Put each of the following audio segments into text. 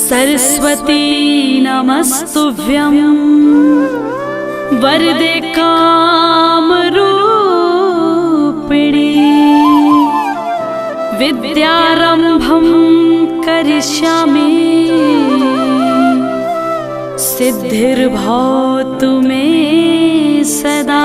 सरस्वती नमस्तुभ्यं वरदे कामरूपिणी विद्यारंभं करिष्यामि सिद्धिर्भवतु मे सदा।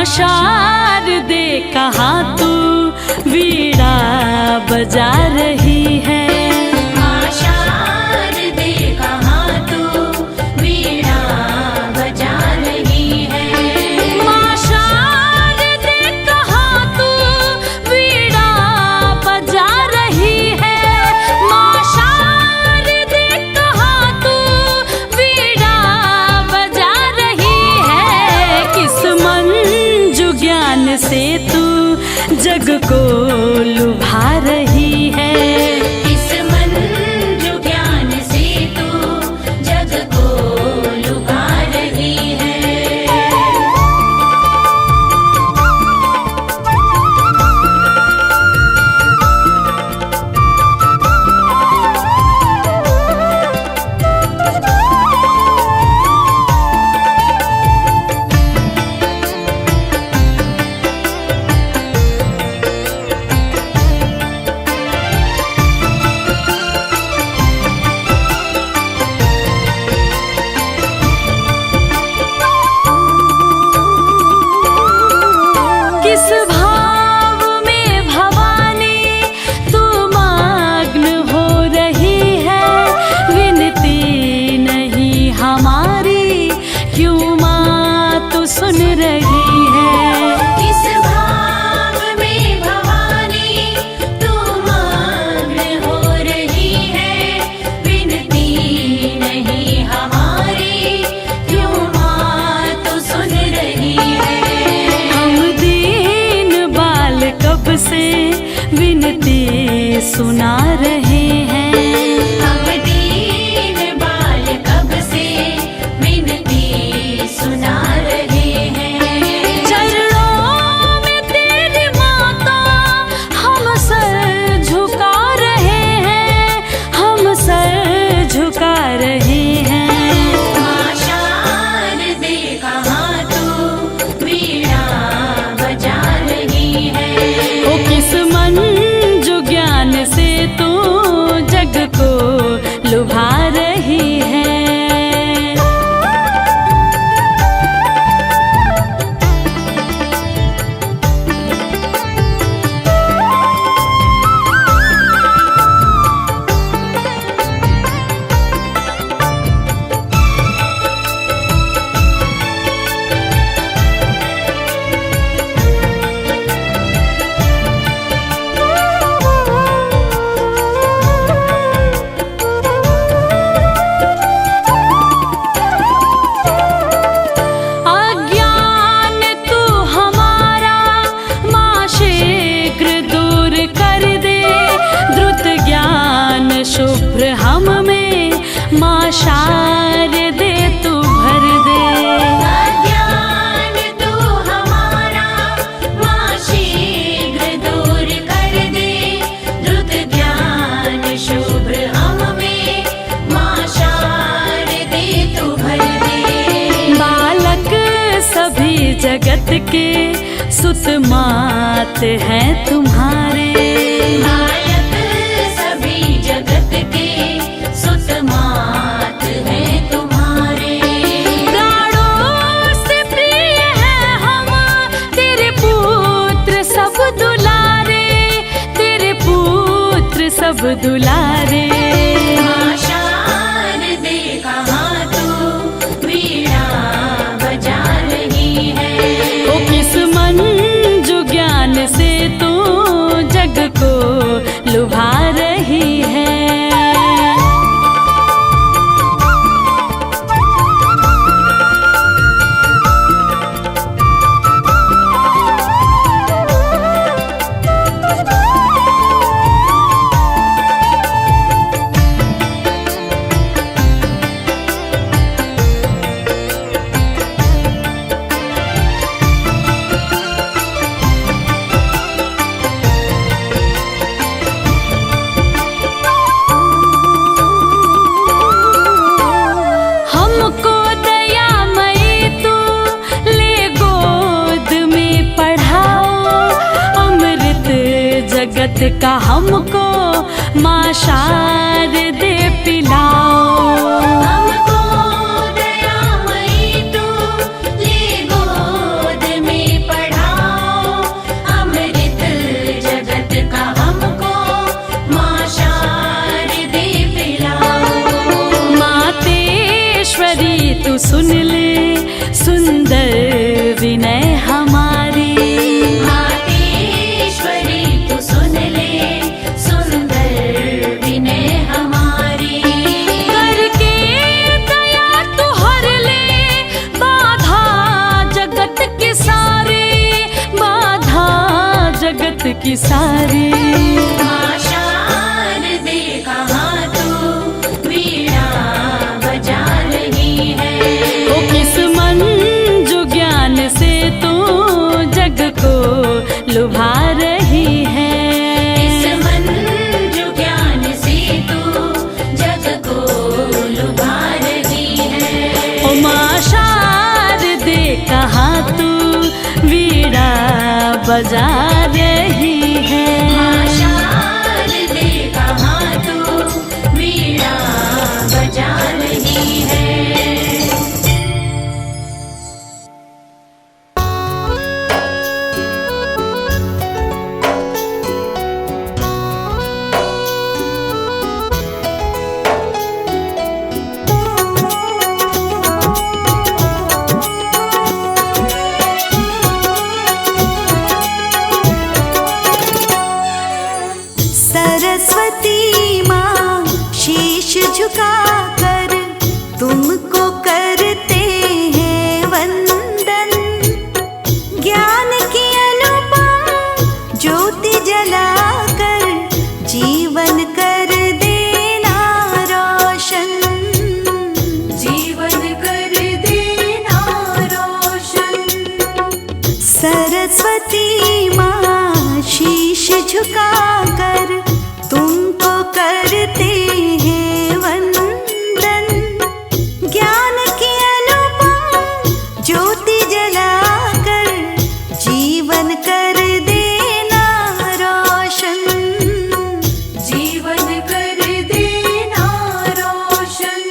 शारदे कहाँ तू वीणा बजा रही है। माँ शारदे कहाँ तू वीणा बजा रही है। माँ शारदे कहाँ तू वीणा बजा रही है। माँ शारदे कहाँ तू वीणा बजा रही है। किस मन ज्ञान से तू जग को लुभा रही है। इस मन जो ज्ञान से तू जग को लुभा रही है। किस भाव में भवानी तू मग्न हो रही है। विनती नहीं हमारी क्यों माँ तू सुन रही है। किस भाव में भवानी तू मग्न हो रही है। विनती नहीं हमारी क्यों माँ तू सुन रही है। कब से विनती सुना रहे हैं। हम दीन बाल कब से विनती सुना रहे हैं। चरणों में तेरी माता हम सर झुका रहे हैं। हम सर झुका रहे हैं। माँ शारदे कहाँ तू वीणा बजा रही है। ओ किस मन जो ज्ञान से तू जग को लुभा रही है। शुभ्र हम में माँ शारदे तू भर दे। अज्ञान तू हमारा माँ शीघ्र दूर कर दे। द्रुत ज्ञान शुभ्र हम में माँ शारदे तू भर दे। बालक सभी जगत के सुत मात हैं तुम्हारे। जगत के सुत मात है तुम्हारे। प्राणों से प्रिय है हम तेरे पुत्र सब दुलारे। तेरे पुत्र सब दुलारे। माँ शारदे कहाँ तू वीणा बजा रही है। ओ किस मन जो ज्ञान से तू जग को लुभा जगत का हमको माँ शारदे पिलाओ। हमको दयामयी तू ले गोद में पढ़ाओ। अमृत जगत का हमको माँ शारदे पिलाओ। मातेश्वरी तू सुन ले सुंदर विनय हमारी। मातेश्वरी तू सुन ले सुंदर विनय हमारी। करके दया तू हर ले बाधा जगत की सारी, बाधा जगत की सारी। माँ शारदे कहाँ तू वीणा बजा रही है। ओ किस मंजू ज्ञान से तू जग को लुभा रही है। इस मंजू ज्ञान से तू जग को लुभा रही है। ओ माँ शारदे कहाँ तू वीणा बजा रही है। माँ शारदे कहाँ तू वीणा बजा रही है। सरस्वती माँ शीश झुकाकर तुमको करते हैं वंदन। ज्ञान की अनुपम ज्योति जलाकर जीवन कर देना रोशन। जीवन कर देना रोशन। सरस्वती माँ शीश झुकाकर तुमको करते हैं वंदन। ज्ञान की अनुपम ज्योति जलाकर जीवन कर देना रोशन। जीवन कर देना रोशन।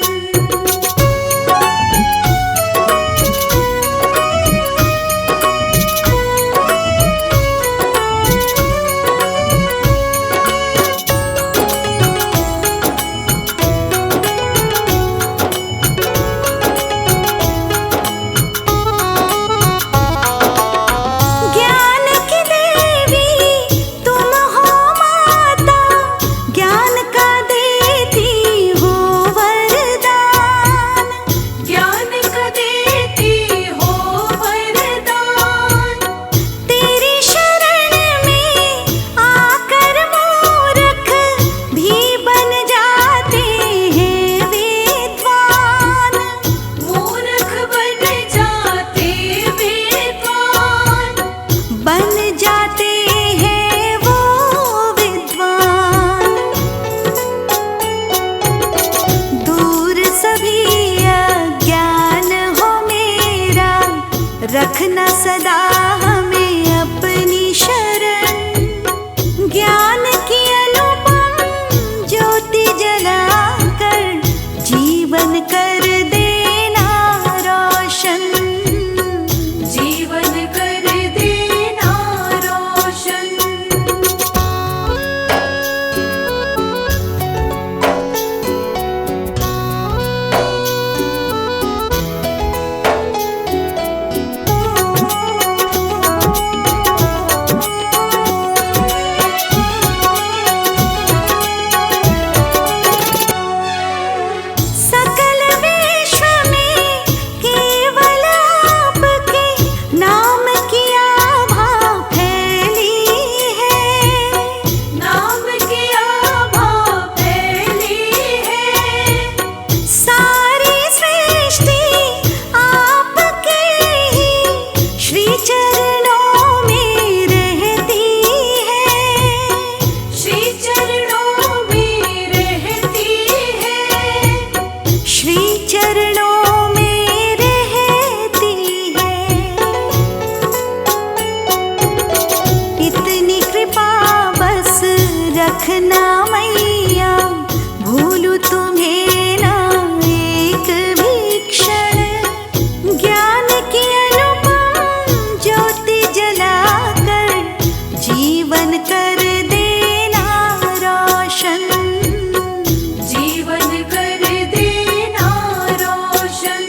रखना मैया, भूलू तुम्हें ना एक भी क्षण। ज्ञान की अनुपम ज्योति जलाकर जीवन कर देना रोशन, जीवन कर देना रोशन।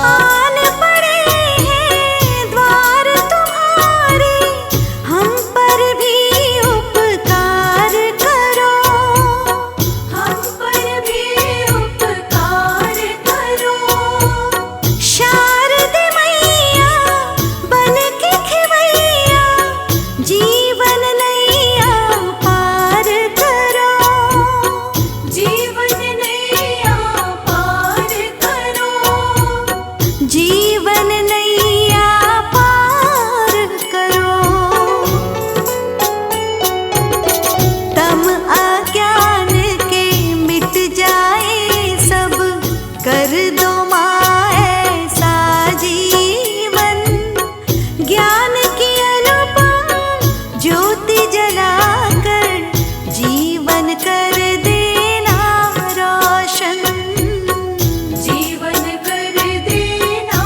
आन पड़े हैं द्वार तुम्हारे, हम पर भी उपकार करो, हम पर भी उपकार करो। शारदे मैया बन के खिवैया, जीवन नैया पार करो, जीवन नैया पार करो, जीवन नैया पार करो। तम अज्ञान के मिट जाए सब, कर दो माँ ऐसा जीवन। ज्ञान की अनुपम ज्योति जलाकर जीवन कर देना रोशन, जीवन कर देना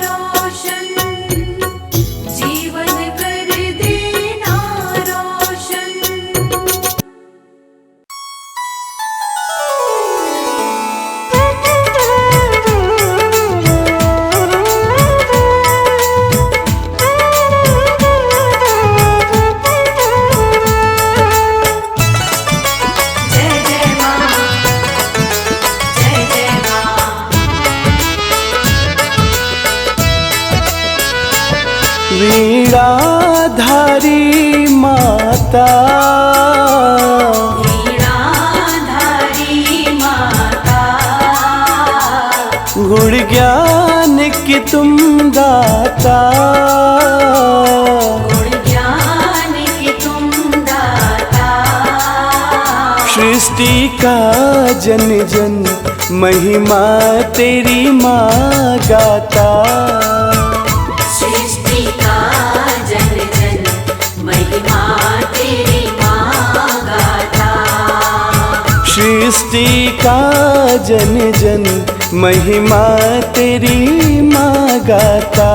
रोशन, जीवन कर देना रोशन। जय जय माँ, जय जय माँ। वीणाधारी माता, वीणाधारी माता, गुण ज्ञान की तुम दाता। गुण ज्ञान की तुम दाता। सृष्टि का जन जन महिमा तेरी माँ गाता। सृष्टि का जन जन महिमा तेरी माँ गाता। सृष्टि का जन जन महिमा तेरी माँ गाता।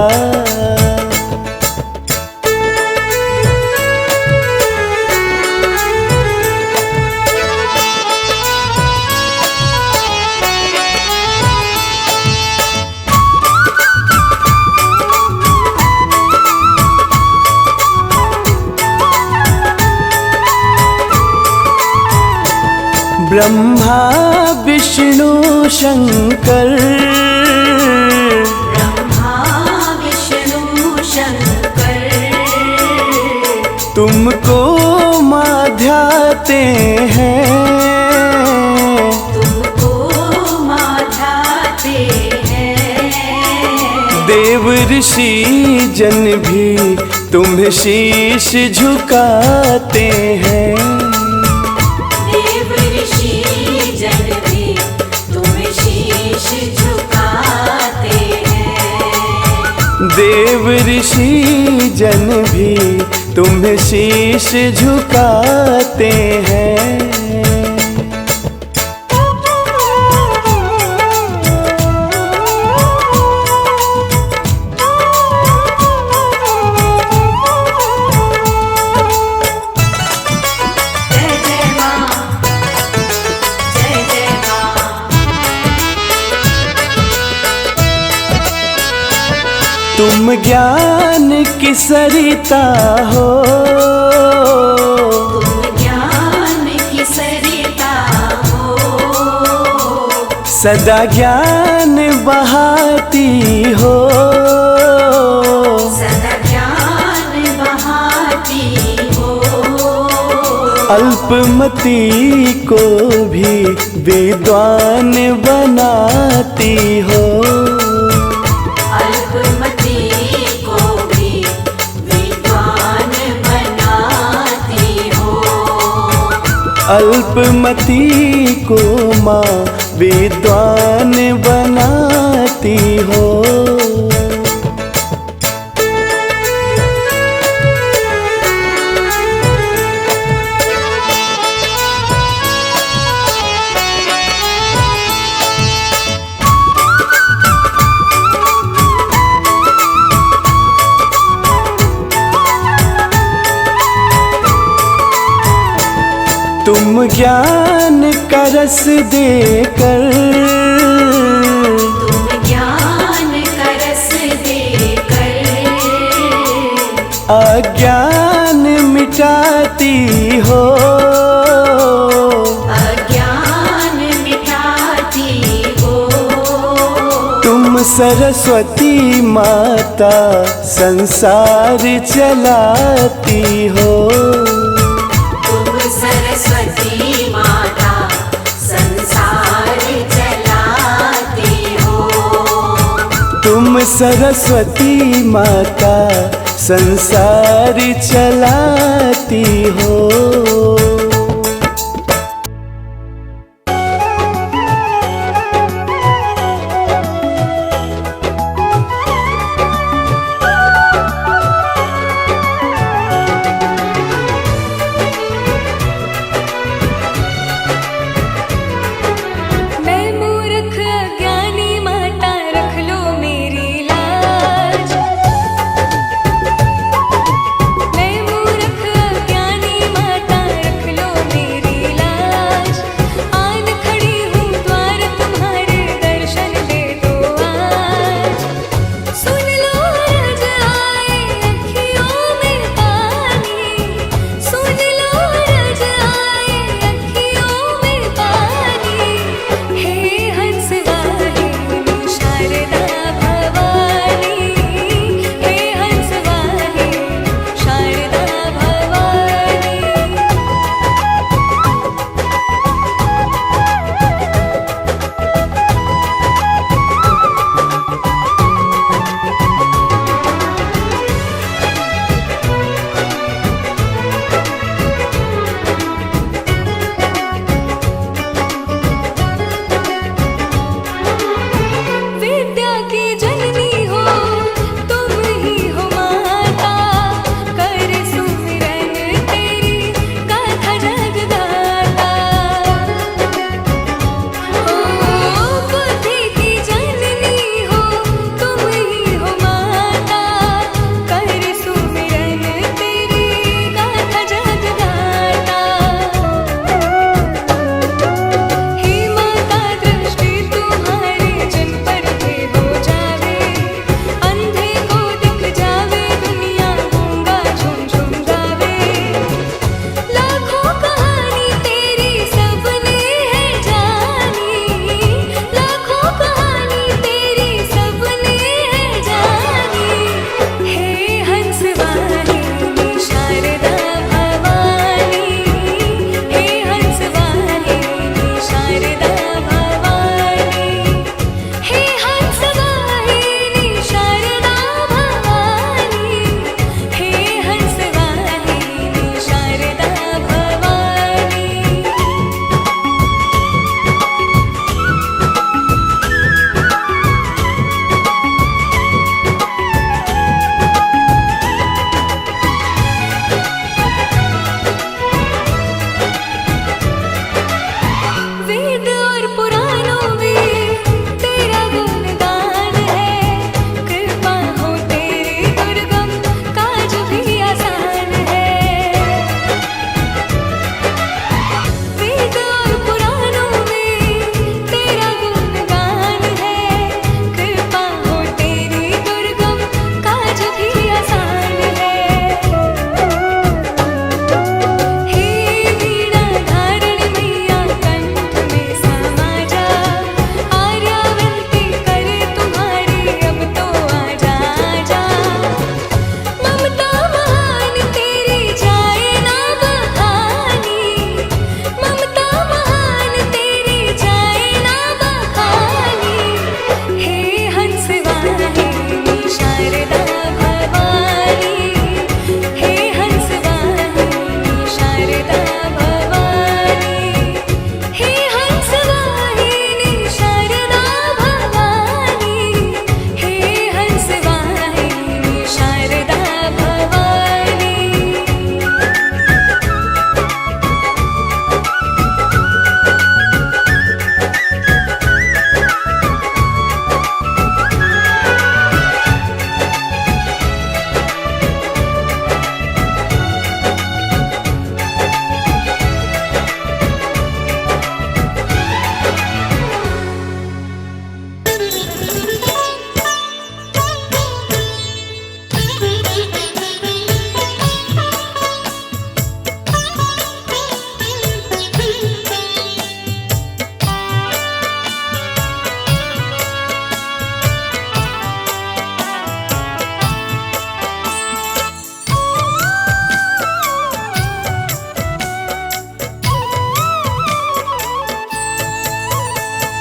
ब्रह्मा विष्णु शंकर, ब्रह्मा विष्णु शंकर, तुमको माध्याते हैं। तुमको माध्याते हैं। देव ऋषि जन भी तुम्हें शीश झुकाते हैं। देव ऋषि जन भी तुम्हें शीश झुकाते हैं। देव ऋषि जन भी तुम्हें शीश झुकाते हैं। जय जय माँ, जय जय माँ। तुम ज्ञान की सरिता हो, तुम ज्ञान की सरिता हो। सदा ज्ञान बहाती हो। सदा ज्ञान बहाती हो। अल्पमति को भी विद्वान बनाती हो। अल्पमति को अल्पमती को माँ विद्वान बनाती हो। तुम ज्ञान का रस देकर, तुम ज्ञान का रस देकर अज्ञान मिटाती हो। अज्ञान मिटाती हो। तुम सरस्वती माता संसार चलाती हो। सरस्वती माता संसार चलाती हो। तुम सरस्वती माता संसार चलाती हो।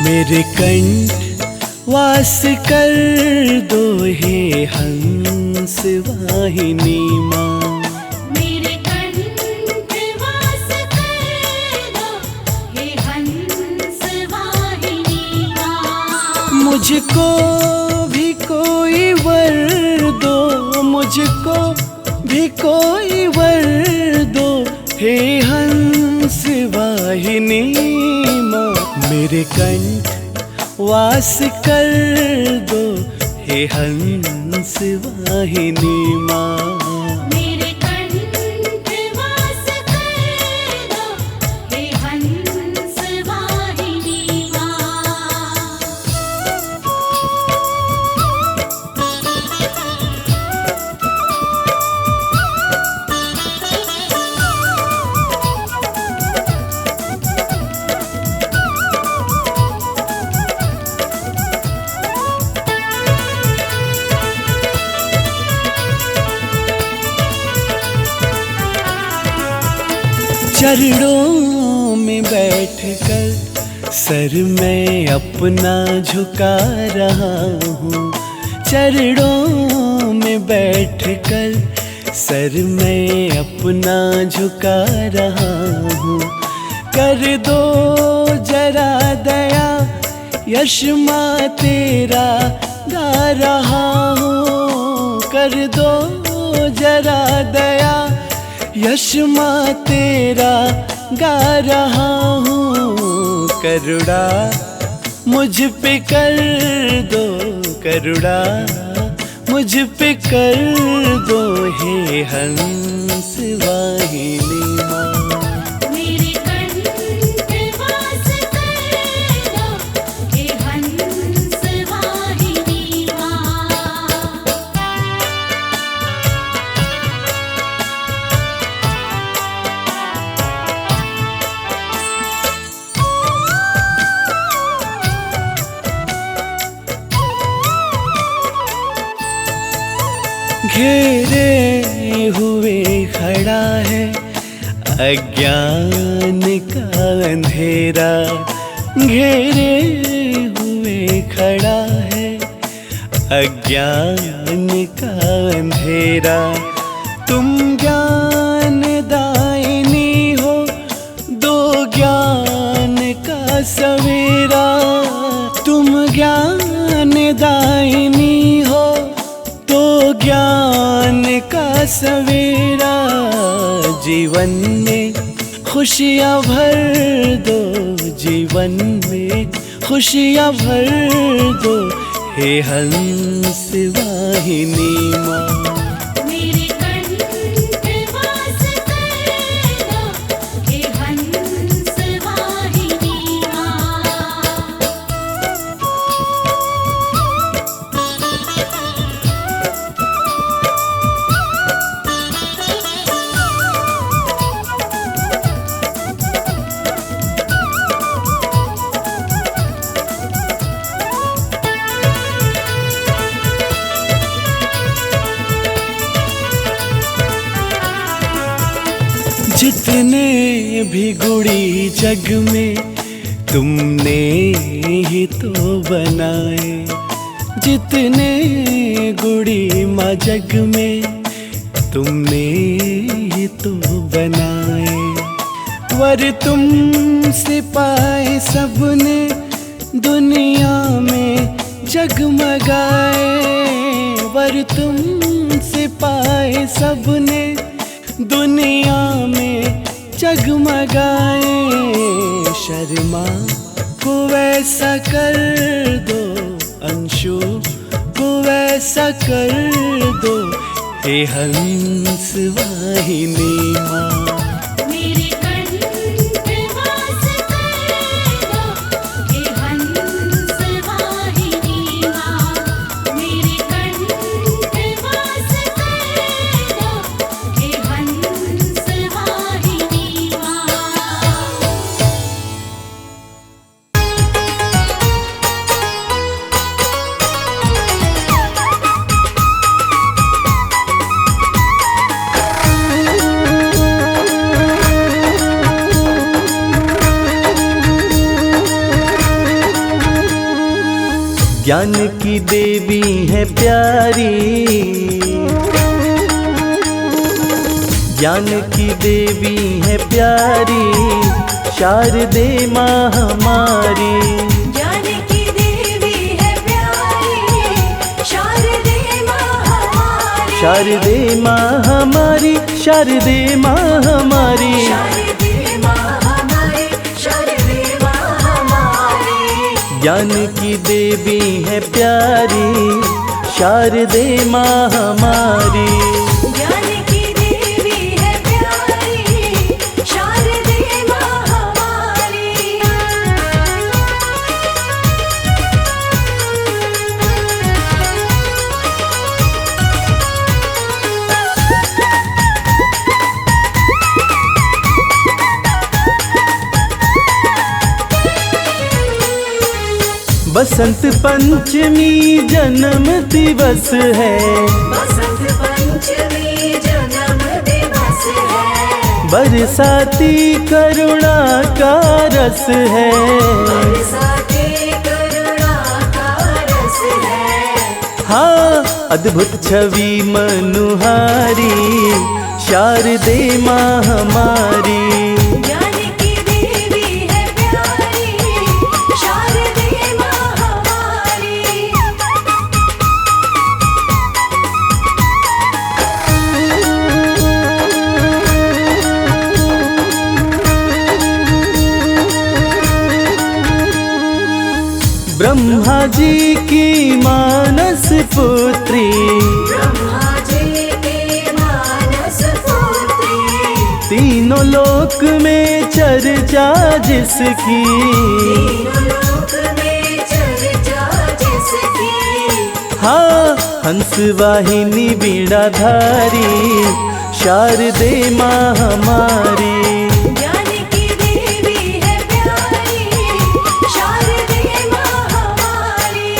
मेरे कंठ वास कर दो हे हंस वाहिनी माँ। मेरे कंठ वास कर दो हे हंस वाहिनी माँ। मुझको भी कोई वर दो, मुझको भी कोई वर दो हे हंस वाहिनी माँ। मेरे कंठ वास कर दो हे हंस वाहिनी माँ। मेरे कंठ वास कर दो हे हंस वाहिनी माँ। चरणों में बैठकर सर मैं अपना झुका रहा हूँ। चरणों में बैठकर सर मैं अपना झुका रहा हूँ। कर दो जरा दया यश माँ तेरा गा रहा हूँ। कर दो जरा दया यश माँ तेरा गा रहा हूँ। करुणा मुझ पे कर दो, करुणा मुझ पे कर दो हे हंस वाहिनी माँ। मेरे कंठ वास कर दो हे हंस वाहिनी माँ। घेरे हुए खड़ा है अज्ञान का अंधेरा। घेरे हुए खड़ा है अज्ञान का अंधेरा। तुम ज्ञान दायिनी हो दो ज्ञान का सवेरा। तुम ज्ञान दायिनी हो तो ज्ञान का सवेरा। जीवन में खुशियाँ भर दो, जीवन में खुशियाँ भर दो हे हंस वाहिनी माँ। मेरे कंठ वास कर दो हे हंस वाहिनी माँ। जितने भी गुड़ी जग में तुमने ही तो बनाए। जितने गुड़ी माँ जग में तुमने ही तो बनाए। वर तुमसे पाए सबने दुनिया में जगमगाए। वर तुमसे पाए सबने दुनिया में जगमगाए। शर्मा को वैसा कर दो, अंशु को वैसा कर दो हे हंस वाहिनी माँ। मेरे कंठ वास कर दो हे हंस वाहिनी माँ। मेरे कंठ वास कर दो हे हंस वाहिनी माँ। ज्ञान की देवी है प्यारी, ज्ञान की देवी है प्यारी, शारदे माँ हमारी। ज्ञान की देवी है प्यारी, शारदे माँ हमारी। शारदे माँ हमारी, शारदे माँ हमारी। शारदे माँ हमारी, शारदे माँ हमारी। ज्ञान की देवी है प्यारी, शारदे माँ हमारी। ज्ञान की देवी है प्यारी, शारदे माँ हमारी। बसंत पंचमी जन्म दिवस है, बसंत पंचमी जन्म दिवस है। बरसाती करुणा का रस है। बरसाती करुणा का रस है। हाँ, अद्भुत छवि मनुहारी, शारदे माँ हमारी। ज्ञान की देवी है प्यारी, शारदे माँ हमारी। ब्रह्मा जी की मानस पुत्री, ब्रह्मा जी के मानस पुत्री। तीनों लोक में चर्चा जिसकी। तीनों लोक में चर्चा जिसकी। हाँ, हंस वाहिनी बीड़ाधारी, शारदे माँ हमारी। ज्ञान की देवी है प्यारी, शारदे माँ हमारी।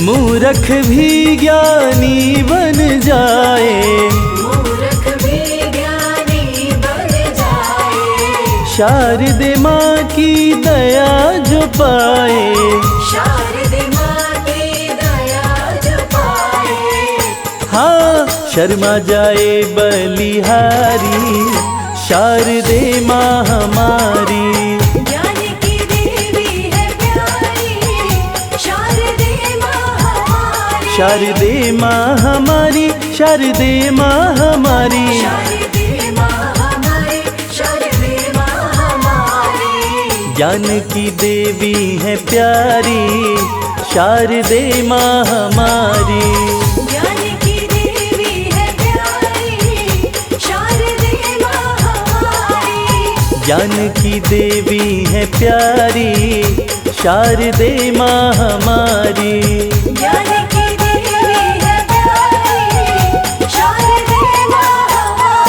मूर्ख भी ज्ञानी बन जाए, मूर्ख भी ज्ञानी बन जाए। शारदे माँ की दया जो पाए। शारदे माँ की दया जो पाए। हाँ, शर्मा जाए बलिहारी, शारदे माँ हमारी। ज्ञान की देवी है प्यारी, शारदे माँ हमारी। शारदे माँ हमारी, शारदे माँ हमारी। शारदे माँ हमारी, शारदे माँ हमारी। ज्ञान की देवी है प्यारी, शारदे माँ हमारी। ज्ञान की देवी है प्यारी, शारदे माँ हमारी। ज्ञान की देवी है प्यारी, शारदे माँ हमारी। ज्ञान की देवी है प्यारी, शारदे माँ हमारी।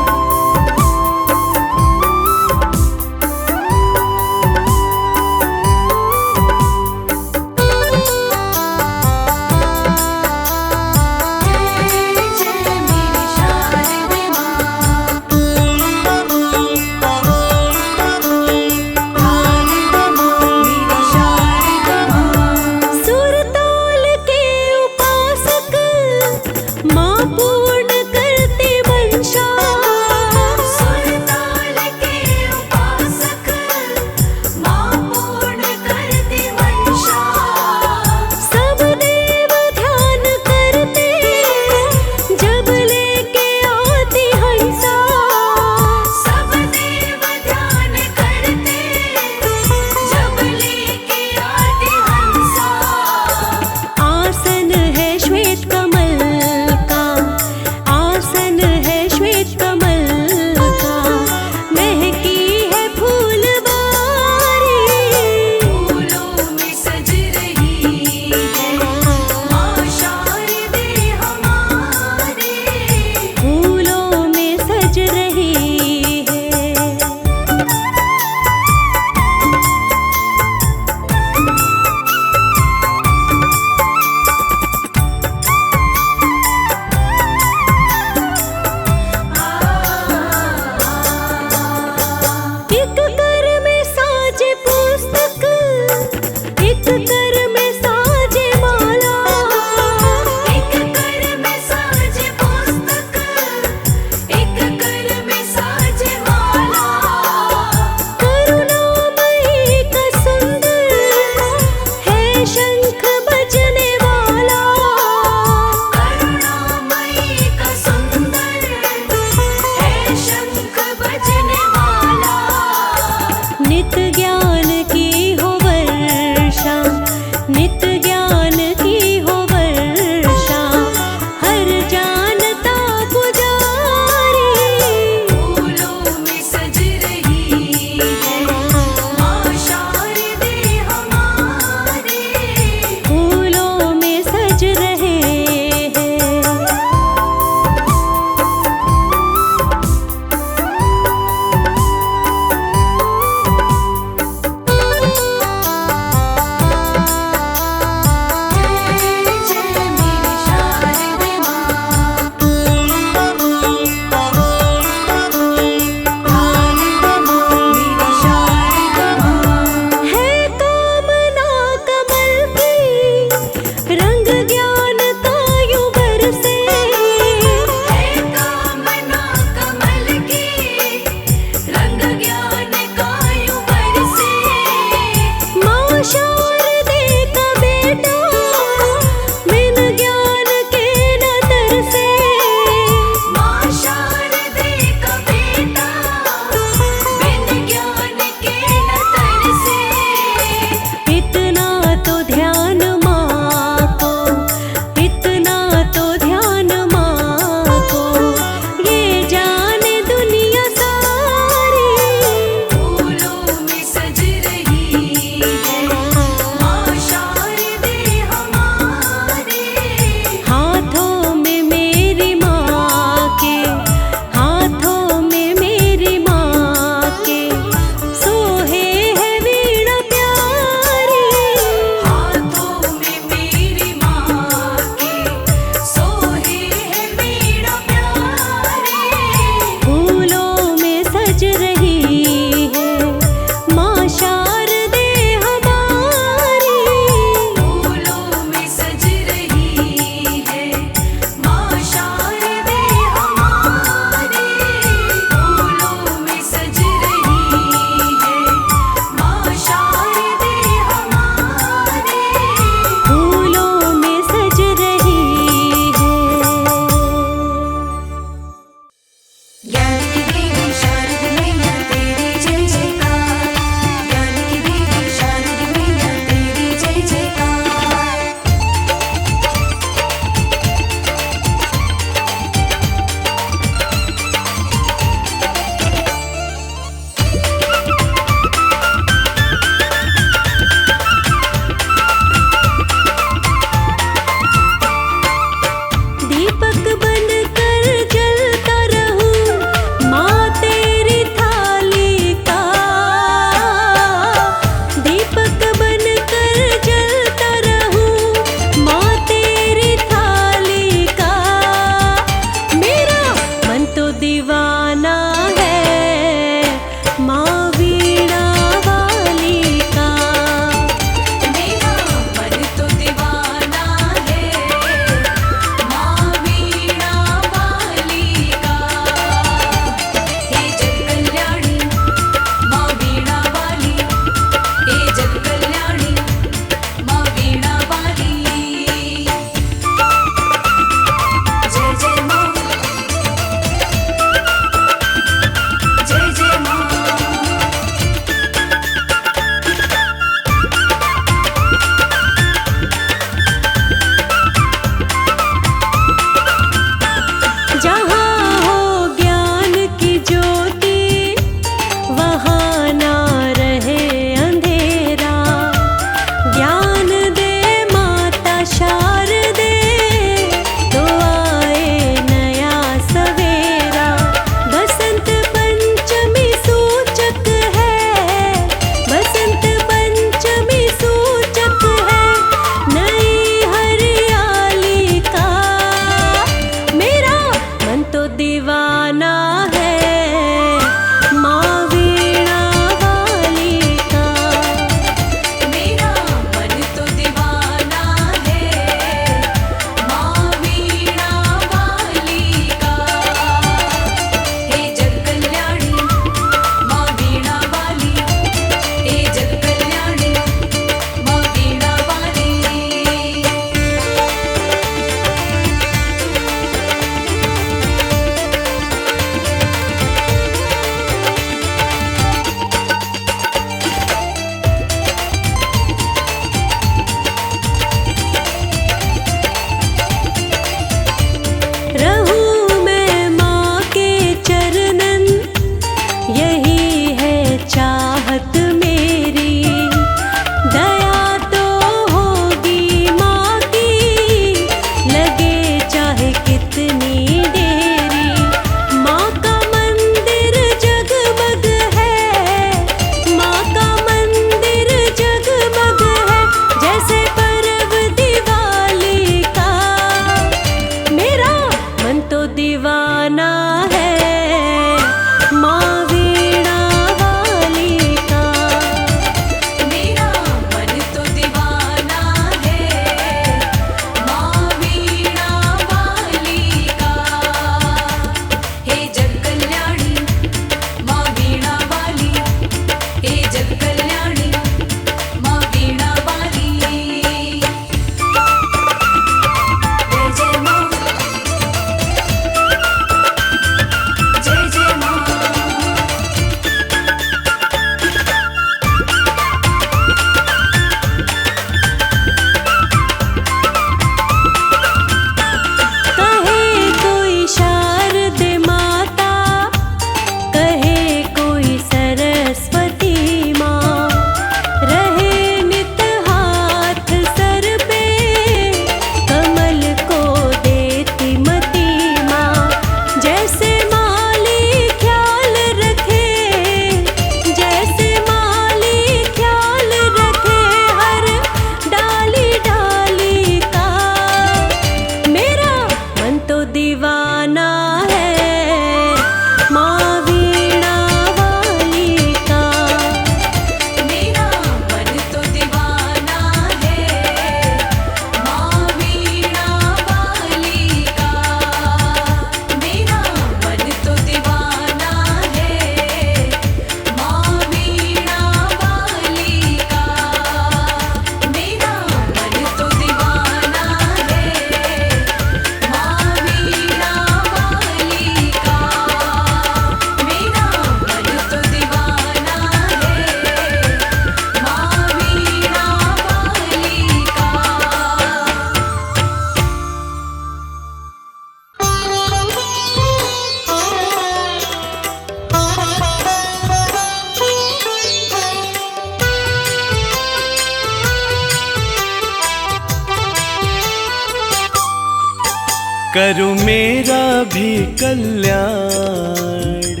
करो मेरा भी कल्याण,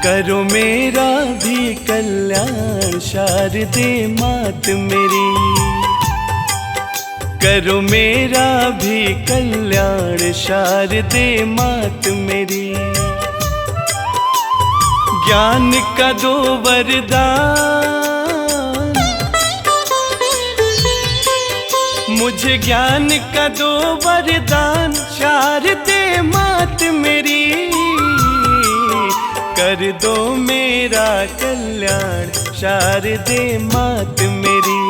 करो मेरा भी कल्याण शारदे मात मेरी, करो मेरा भी कल्याण शारदे मात मेरी। ज्ञान का दो वरदान, मुझे ज्ञान का दो वरदान शारदे मात मेरी, कर दो मेरा कल्याण शारदे मात मेरी।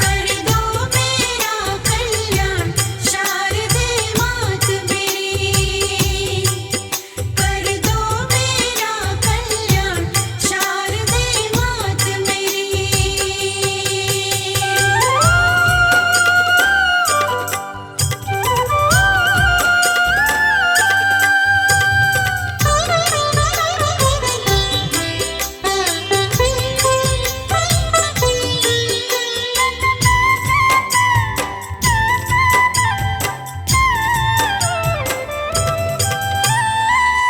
कर दो मेरा कल्याण शारदे मात मेरी, कर दो मेरा कल्याण शारदे मात मेरी।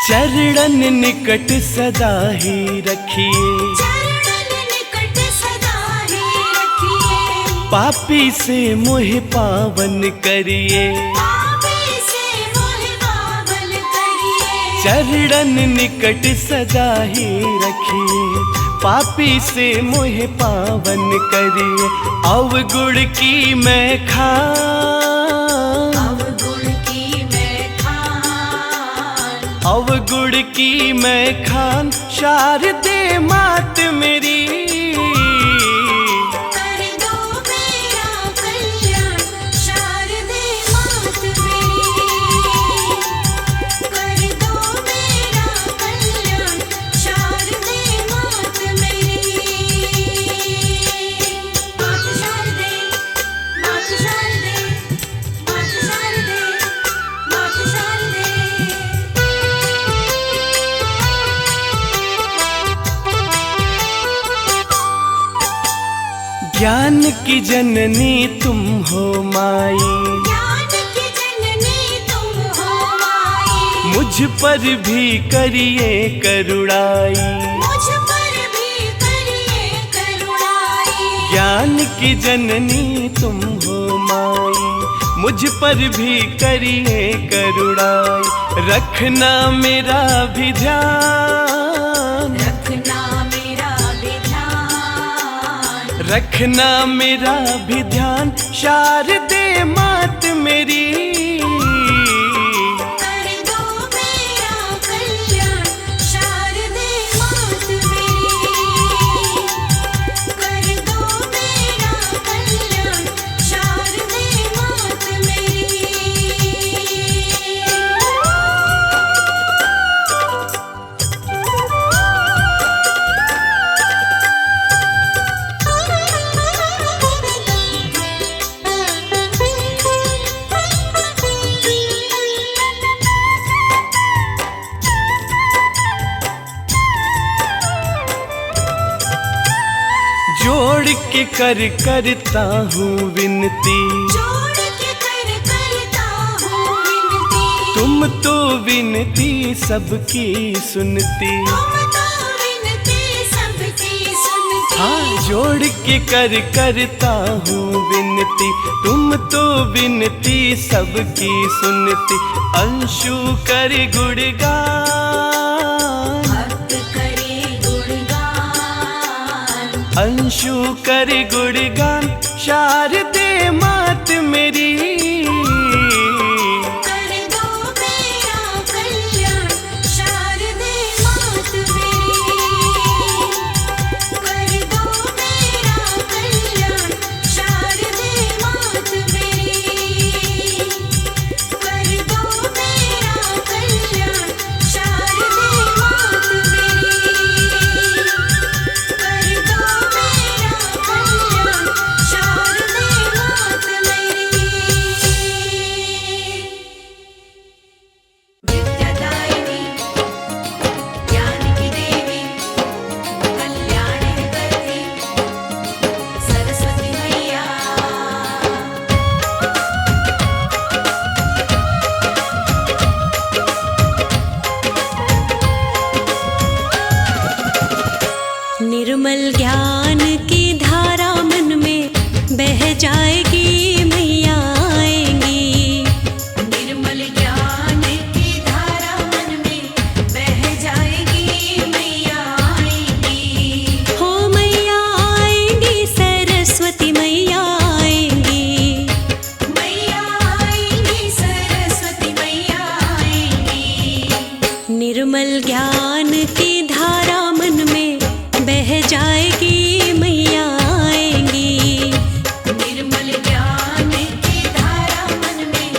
चरणन निकट सदा ही रखिए, चरणन निकट सदा ही रखिए, पापी से मोह पावन करिए, पापी से मोह पावन करिए। चरणन निकट सदा ही रखिए, पापी से मोह पावन करिए। अवगुण की मैं खान, अवगुण की मैं खान, अवगुण की मैं खान शारदे मात मेरी, कर दो मेरा कल्याण शारदे मात मेरी, कर दो मेरा कल्याण शारदे मात मेरी। मात शारदे, मात शारदे, मात शारदे, मात शारदे। ज्ञान की जननी तुम हो माई, ज्ञान की जननी तुम हो माई, मुझ पर भी करिए करुणाई, मुझ पर भी करिए करुणाई। ज्ञान की जननी तुम हो माई, मुझ पर भी करिए करुणाई। रखना मेरा भी ध्यान, रखना मेरा भी ध्यान, रखना मेरा भी ध्यान शारदे मात मेरी, कर दो मेरा कल्याण शारदे मात मेरी, कर दो मेरा कल्याण शारदे मात मेरी। जोड़ के करता हूँ विनती, जोड़ के करता हूँ विनती, तुम तो विनती सबकी सुनती। तुम तो विनती सबकी सुनती। हाँ, जोड़ के करता हूँ विनती, तुम तो विनती सबकी सुनती। अंशु कर गुणगान, भक्त करे गुणगान, अंशु कर गुणगान शारदे मात मेरी, कर दो मेरा कल्याण शारदे मात मेरी, कर दो मेरा कल्याण शारदे मात मेरी, कर दो मेरा कल्याण शारदे मात मेरी, कर दो मेरा कल्याण शारदे मात निर्मल ज्ञान की धारा मन में बह जाएगी, मैया आएंगी। निर्मल ज्ञान की धारा मन में बह जाएगी, मैया आएंगी। हो मैया आएंगी, सरस्वती मैया आएंगी। मैया आएंगी, सरस्वती मैया आएंगी। निर्मल ज्ञान की धारा मन में बह जाएगी, मैया आएंगी। निर्मल ज्ञान की धारा मन में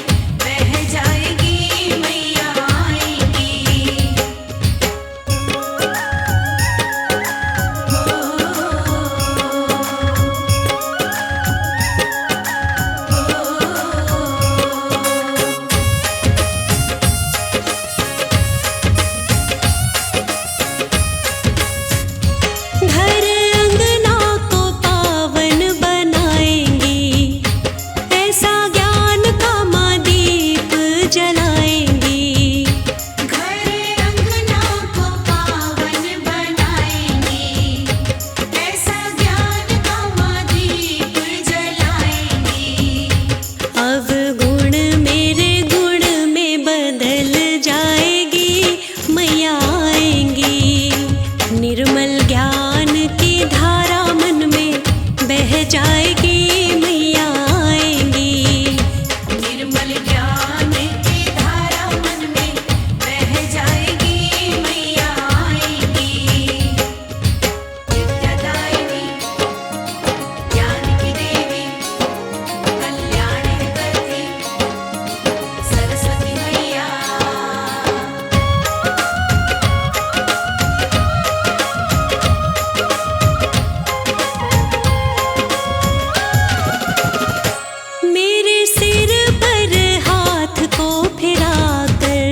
बह जाएगी, मैया आएंगी। घर अंगना को पावन बनाएंगी, ऐसा ज्ञान का माँ दीप जलाएंगी। घर अंगना को पावन बनाएंगी, ऐसा ज्ञान का माँ दीप जलाएंगी। अवगुण मेरे गुण में बदल जाएगी, मैया आएंगी। निर्मल ज्ञान की धारा मन में बह जाएगी, मैया आएंगी। निर्मल ज्ञान की धारा मन में बह जाएगी, मैया आएंगी। विद्यादायिनी, ज्ञान की देवी, कल्याण करती सरस्वती मैया। मेरे सिर पर हाथ को फिराकर,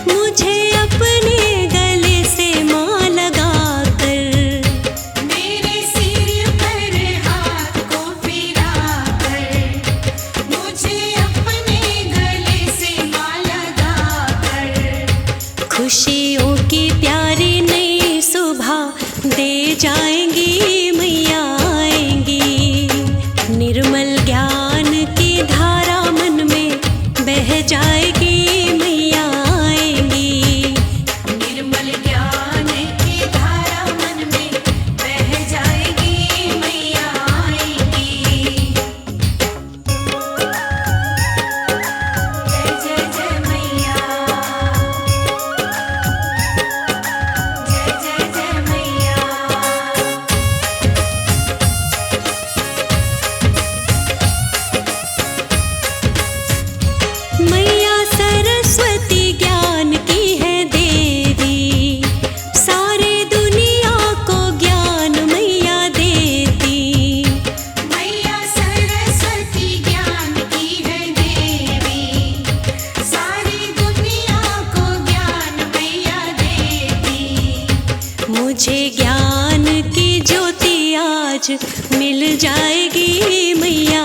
मुझे अपने गले से माँ लगाकर। मेरे सिर पर हाथ को फिराकर, मुझे अपने गले से माँ लगाकर। खुशियों की प्यारी नई सुबह दे जाएंगी, मैया आएंगी। निर्मल ज्ञान की धारा मन में बह जाएगी, मैया आएंगी। निर्मल ज्ञान की धारा मन में बह जाएगी, मैया आएंगी। जय जय जय मैया, जय जय जय मैया। मैया सरस्वती ज्ञान की है देवी, सारे दुनिया को ज्ञान मैया देती। मैया सरस्वती ज्ञान की है देवी, सारी दुनिया को ज्ञान मैया देती। मुझे ज्ञान की ज्योति आज मिल जाएगी, मैया